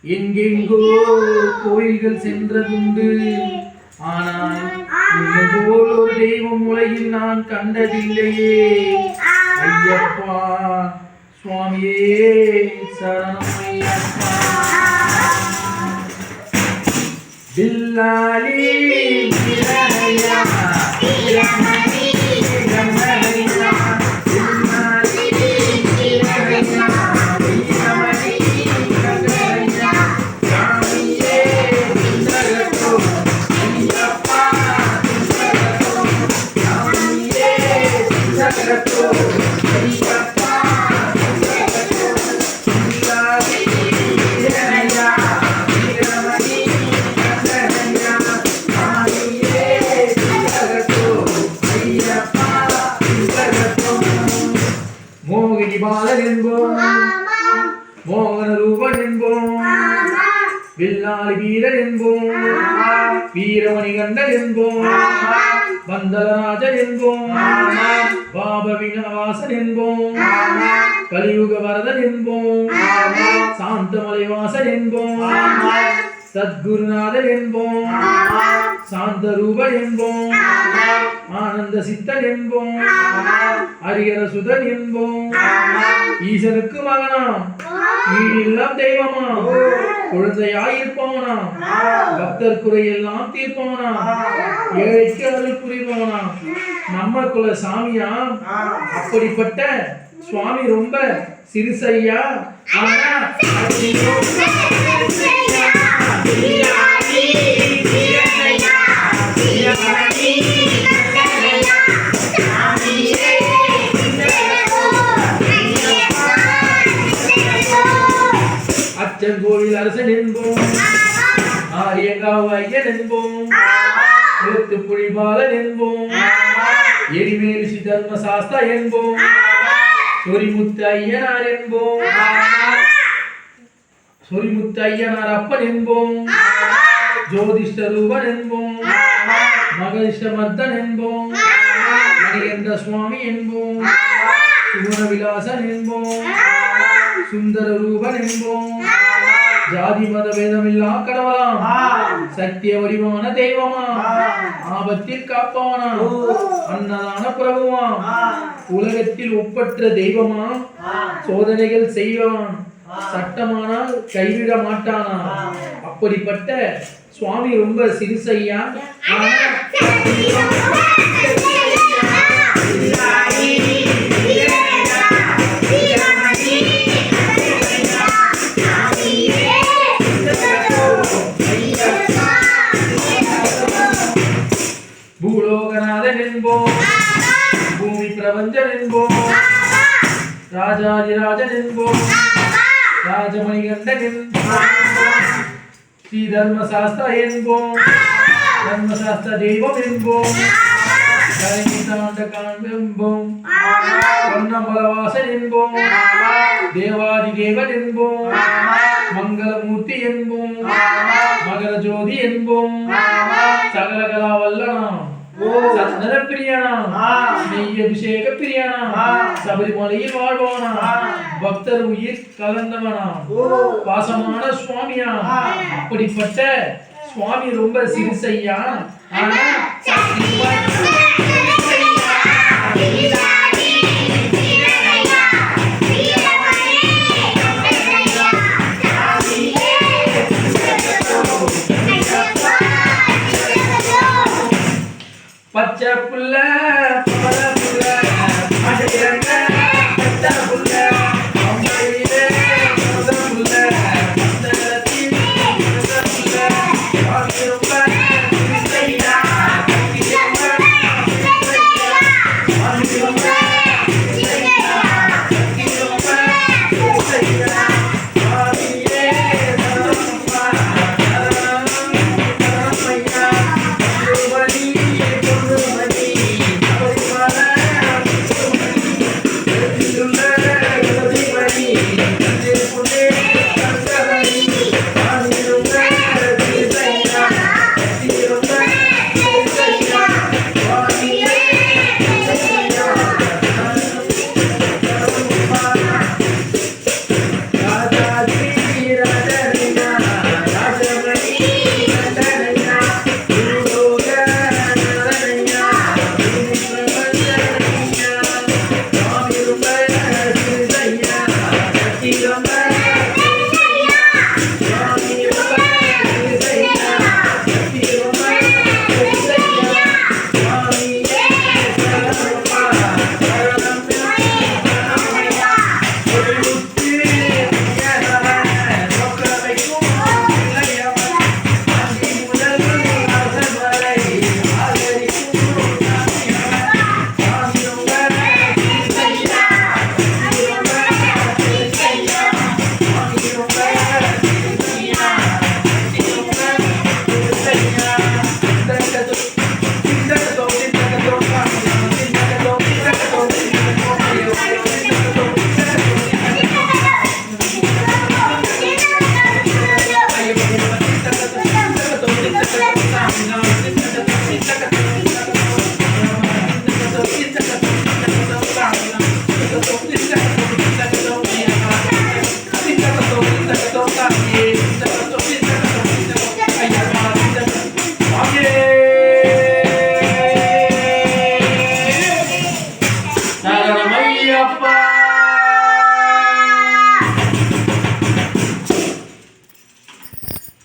எங்கெங்கோ கோயில்கள் சென்றதுண்டு, ஆனால் உன்னை போல் ஒரு தெய்வம் உலகில் நான் கண்டதில்லையே. ஐயப்பா சுவாமியே சரணம் ஐயப்பா. பில்லாலி வீரனையா வீரமணி வீரமணியா பில்லாலி வீரனையா வீரமணி வீரமணியா சாமியே சுந்தரத்தோ ஐயப்பா சுந்தரத்தோ சாமியே சுந்தரத்தோ ஐயப்பா சுந்தரத்தோ பில்லாலி வீரனையா வீரமணி மோகினி பாலன் என்போம், மோகன ரூபன் என்போம், வில்லாளி வீரன் என்போம், வீரமணி கண்டன் என்போம், வந்தலராஜன் என்போம், பாப விநாசன் என்போம், கலியுக வரதன் என்போம், சாந்தமலை வாசன் என்போம், சத்குருநாதன் என்போம், சாந்த ரூபன் என்போம், ஆனந்த சித்தன் என்போம், ஹரிஹர சுதன் என்போம், ஈசனுக்கு மகனாம் வீடெல்லாம் தெய்வமாம், குழந்தையாயிருப்பவனாம், பக்தர் குறையெல்லாம் தீர்ப்பவனாம், ஏழைக்கு அருள் புரிபவனாம், நம்ம குல சாமியாம். அப்படிப்பட்ட சுவாமி ரொம்ப சிறுசையா. ஆனா அச்சங்கோவில் அரசன் என்போம், ஆரியங்காவு ஐயன் என்போம், எழுத்துப்புழி பாலன் என்போம், எரிமேலிசி தர்மசாஸ்தா என்போம், சொரிமுத்து ஐயனார் என்போம், சொரிமுத்து ஐயனார் அப்பன் என்போம், ஜோதிஷ்ட ரூபன் என்போம், மகரிஷ்ட மர்தன் என்போம், மணிகண்ட சுவாமி என்போம், சுகுண விலாசன் என்போம், சுந்தர ரூபன் என்போம், ஜாதி மத வேதமில்லா கடவுளாம், சத்திய வடிவான தெய்வமாம், ஆபத்தில் காப்பவனாம், அன்னதான பிரபுவாம், உலகத்தில் ஒப்பற்ற தெய்வமாம், சோதனைகள் செய்வான், சட்டமானால் கைவிட மாட்டானா. அப்படிப்பட்ட சுவாமி ரொம்ப சிறுசையா. பூலோகநாதன் என்போம், பூமி பிரபஞ்சன் என்போம், ராஜாதிராஜன் என்போம், ராஜமணிகண்டன் என்போம், ஸ்ரீ தர்மசாஸ்திர என்போம், தர்மசாஸ்திர தெய்வம் என்போம், கலைத்தாண்ட காண்பென்போம், பொன்னம்பலவாசன் என்போம், தேவாதி தேவன் என்போம், மங்களமூர்த்தி என்போம், மகர ஜோதி என்போம், சகலகலா வல்லனாம், சந்தன பிரியனாம், நெய் அபிஷேக பிரியனாம், சபரிமலையில் வாழ்வானாம், பக்தர் உயிர் கலந்தவனாம், பாசமான சுவாமியாம். அப்படிப்பட்ட சுவாமி ரொம்ப சிறுசையா. ஆனா